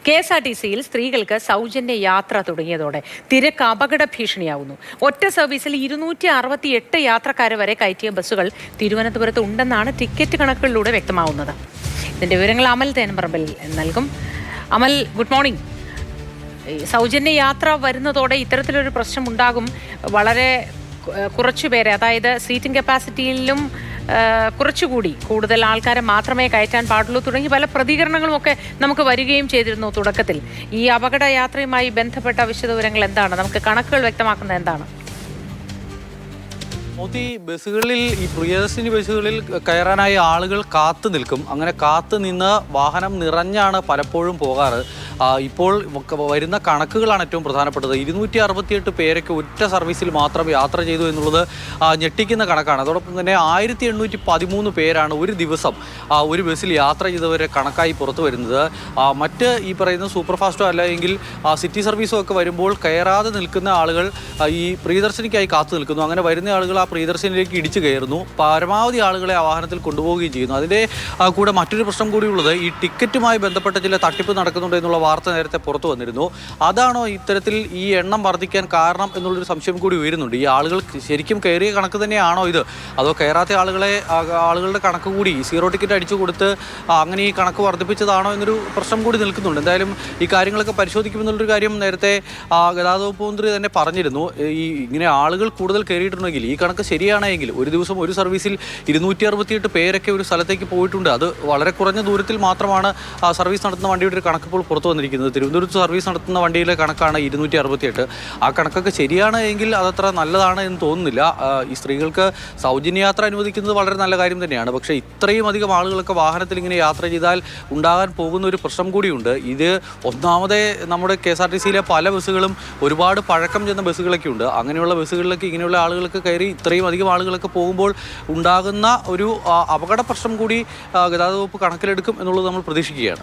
KSRTCയിൽ സ്ത്രീകൾക്ക് സൗജന്യ യാത്ര തുടങ്ങിയതോടെ തിരക്ക് അപകട ഭീഷണിയാവുന്നു. ഒറ്റ സർവീസിൽ 268 യാത്രക്കാരെ വരെ കയറ്റിയ ബസ്സുകൾ തിരുവനന്തപുരത്ത് ഉണ്ടെന്നാണ് ടിക്കറ്റ് കണക്കുകളിലൂടെ വ്യക്തമാവുന്നത്. ഇതിന്റെ വിവരങ്ങൾ അമൽ തേനമ്പറമ്പിൽ നൽകും. അമൽ, ഗുഡ് മോർണിംഗ്. സൗജന്യ യാത്ര വരുന്നതോടെ ഇത്തരത്തിലൊരു പ്രശ്നം ഉണ്ടാകും. വളരെ കുറച്ചുപേരെ, അതായത് സീറ്റിംഗ് കപ്പാസിറ്റിയിലും കുറച്ചുകൂടി കൂടുതൽ ആൾക്കാരെ മാത്രമേ കയറ്റാൻ പാടുള്ളൂ തുടങ്ങി പല പ്രതികരണങ്ങളും ഒക്കെ നമുക്ക് വരികയും ചെയ്തിരുന്നു തുടക്കത്തിൽ. ഈ അപകട യാത്രയുമായി ബന്ധപ്പെട്ട വിശദവിവരങ്ങൾ എന്താണ്? നമുക്ക് കണക്കുകൾ വ്യക്തമാക്കുന്നത് എന്താണ്? മോദി, ബസ്സുകളിൽ ഈ പ്രിയദർശിനി ബസ്സുകളിൽ കയറാനായി ആളുകൾ കാത്തു നിൽക്കും. അങ്ങനെ കാത്തു നിന്ന് വാഹനം നിറഞ്ഞാണ് പലപ്പോഴും പോകാറ്. ഇപ്പോൾ വരുന്ന കണക്കുകളാണ് ഏറ്റവും പ്രധാനപ്പെട്ടത്. 268 പേരൊക്കെ ഒറ്റ സർവീസിൽ മാത്രം യാത്ര ചെയ്തു എന്നുള്ളത് ഞെട്ടിക്കുന്ന കണക്കാണ്. അതോടൊപ്പം തന്നെ 1813 പേരാണ് ഒരു ദിവസം ഒരു ബസ്സിൽ യാത്ര ചെയ്തവരെ കണക്കായി പുറത്തു വരുന്നത്. മറ്റ് ഈ പറയുന്ന സൂപ്പർ ഫാസ്റ്റോ അല്ലെങ്കിൽ സിറ്റി സർവീസോ ഒക്കെ വരുമ്പോൾ കയറാതെ നിൽക്കുന്ന ആളുകൾ ഈ പ്രിയദർശിനിക്കായി കാത്തു നിൽക്കുന്നു. അങ്ങനെ വരുന്ന ആളുകൾ ആ പ്രിയദർശനിലേക്ക് ഇടിച്ചു കയറുന്നു. പരമാവധി ആളുകളെ ആ വാഹനത്തിൽ കൊണ്ടുപോവുകയും ചെയ്യുന്നു. അതിൻ്റെ കൂടെ മറ്റൊരു പ്രശ്നം കൂടിയുള്ളത്, ഈ ടിക്കറ്റുമായി ബന്ധപ്പെട്ട ചില തട്ടിപ്പ് നടക്കുന്നുണ്ട് എന്നുള്ള വാർത്ത നേരത്തെ പുറത്തു വന്നിരുന്നു. അതാണോ ഇത്തരത്തിൽ ഈ എണ്ണം വർദ്ധിക്കാൻ കാരണം എന്നുള്ളൊരു സംശയം കൂടി ഉയരുന്നുണ്ട്. ഈ ആളുകൾ ശരിക്കും കയറിയ കണക്ക് തന്നെയാണോ ഇത്, അതോ കയറാത്ത ആളുകളുടെ കണക്ക് കൂടി സീറോ ടിക്കറ്റ് അടിച്ചു കൊടുത്ത് അങ്ങനെ ഈ കണക്ക് വർദ്ധിപ്പിച്ചതാണോ എന്നൊരു പ്രശ്നം കൂടി നിൽക്കുന്നുണ്ട്. എന്തായാലും ഈ കാര്യങ്ങളൊക്കെ പരിശോധിക്കുമെന്നുള്ളൊരു കാര്യം നേരത്തെ ഗതാഗത വകുപ്പ് മന്ത്രി തന്നെ പറഞ്ഞിരുന്നു. ഈ ഇങ്ങനെ ആളുകൾ കൂടുതൽ കയറിയിട്ടുണ്ടെങ്കിൽ, ഈ കണക്ക് ശരിയാണെങ്കിൽ ഒരു ദിവസം ഒരു സർവീസിൽ 268 പേരൊക്കെ ഒരു സ്ഥലത്തേക്ക് പോയിട്ടുണ്ട്. അത് വളരെ കുറഞ്ഞ ദൂരത്തിൽ മാത്രമാണ് സർവീസ് നടത്തുന്ന വണ്ടിയുടെ ഒരു കണക്ക് ഇപ്പോൾ പുറത്തു വന്നിരിക്കുന്നത്. തിരുവനന്തപുരത്ത് സർവീസ് നടത്തുന്ന വണ്ടിയിലെ കണക്കാണ് 268. ആ കണക്കൊക്കെ ശരിയാണ് എങ്കിൽ അതത്ര നല്ലതാണ് എന്ന് തോന്നുന്നില്ല. ഈ സ്ത്രീകൾക്ക് സൗജന്യ യാത്ര അനുവദിക്കുന്നത് വളരെ നല്ല കാര്യം തന്നെയാണ്. പക്ഷേ ഇത്രയും അധികം ആളുകളൊക്കെ വാഹനത്തിൽ ഇങ്ങനെ യാത്ര ചെയ്താൽ ഉണ്ടാകാൻ പോകുന്ന ഒരു പ്രശ്നം കൂടിയുണ്ട്. ഇത് ഒന്നാമതേ നമ്മുടെ KSRTCയിലെ പല ബസ്സുകളും ഒരുപാട് പഴക്കം ചെന്ന ബസ്സുകളൊക്കെ ഉണ്ട്. അങ്ങനെയുള്ള ബസ്സുകളിലൊക്കെ ഇങ്ങനെയുള്ള ആളുകൾക്ക് കയറി ഇത്രയും അധികം ആളുകളൊക്കെ പോകുമ്പോൾ ഉണ്ടാകുന്ന ഒരു അപകട പ്രശ്നം കൂടി ഗതാഗത വകുപ്പ് കണക്കിലെടുക്കും എന്നുള്ളത് നമ്മൾ പ്രതീക്ഷിക്കുകയാണ്.